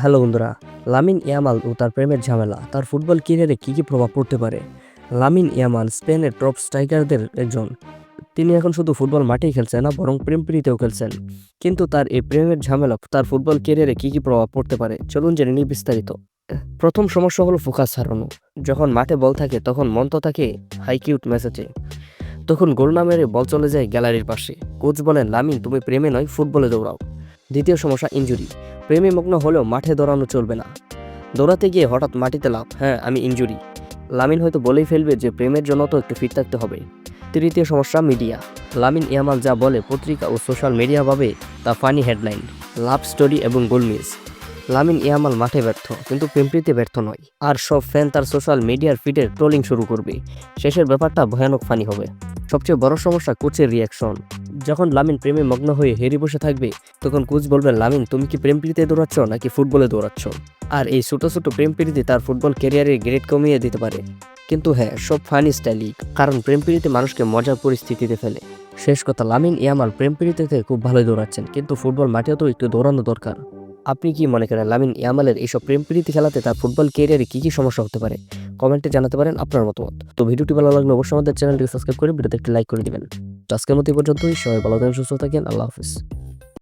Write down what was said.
Hello বন্ধুরা, Lamine Yamal ও তার প্রেমের ঝামেলা তার ফুটবল ক্যারিয়ারে কী প্রভাব পড়তে পারে? লামিন ইয়ামাল স্পেনের টপ স্ট্রাইকারদের একজন। তিনি এখন শুধু ফুটবল মাঠেই খেলছেন না, বরং প্রেম প্রীতিতেও খেলছেন। কিন্তু তার এই প্রেমের ঝামেলা তার ফুটবল ক্যারিয়ারে কী প্রভাব পড়তে পারে, চলুন জেনে নিই বিস্তারিত। প্রথম সমস্যা হলো ফোকাস হারানো। যখন মাঠে বল থাকে তখন মন তো থাকে হাই কিউট মেসেজে। তখন গোল না মেরে বল চলে যায় গ্যালারির পাশে। কোচ বলেন, লামিন তুমি প্রেমে নয় ফুটবলে দৌড়াও। দ্বিতীয় সমস্যা ইনজুরি। প্রেমে মগ্ন হলেও মাঠে দৌড়ানো চলবে না। দৌড়াতে গিয়ে হঠাৎ মাটিতে লাফ, হ্যাঁ আমি ইনজুরি। লামিন হয়তো বলেই ফেলবে যে প্রেমের জন্য তো একটু ফিট থাকতে হবে। তৃতীয় সমস্যা মিডিয়া। লামিন ইয়ামাল যা বলে পত্রিকা ও সোশ্যাল মিডিয়া ভাবে তা ফানি হেডলাইন, লাভ স্টোরি এবং গোল মিস। লামিন ইয়ামাল মাঠে ব্যর্থ, কিন্তু প্রেমপ্রীতি ব্যর্থ নয়। আর সব ফ্যান তার সোশ্যাল মিডিয়ার ফিডে ট্রোলিং শুরু করবে। শেষের ব্যাপারটা ভয়ানক ফানি হবে। সবচেয়ে বড় সমস্যা কোচের রিয়াকশন। যখন লামিন প্রেমে মগ্ন হয়ে হেরে বসে থাকবে, তখন কোচ বলবেন, লামিন তুমি কি প্রেম প্রীতিতে দৌড়াচ্ছ নাকি ফুটবলে দৌড়াচ্ছ? আর এই ছোট ছোট প্রেম প্রীতি তার ফুটবল ক্যারিয়ারের গ্রেড কমিয়ে দিতে পারে। কিন্তু হ্যাঁ, সব ফানি স্টাইলই, কারণ প্রেম প্রীতি মানুষকে মজার পরিস্থিতিতে ফেলে। শেষ কথা, লামিন ইয়ামাল প্রেম প্রীতিতে খুব ভালোই দৌড়াচ্ছেন, কিন্তু ফুটবল মাঠেও তো একটু দৌড়ানো দরকার। আপনি কি মনে করেন লামিন ইয়ামালের এইসব প্রেম প্রীতি খেলাতে তার ফুটবল ক্যারিয়ারে কি সমস্যা হতে পারে? কমেন্টে জানাতে পারেন আপনার মতামত। তো ভিডিওটি ভালো লাগলে অবশ্যই আমাদের চ্যানেলটি সাবস্ক্রাইব করে ভিডিওতে একটি লাইক করে দিবেন। তো আজকের মতো এই পর্যন্তই। সবাই ভালো থাকেন, সুস্থ থাকেন। আল্লাহ হাফিজ।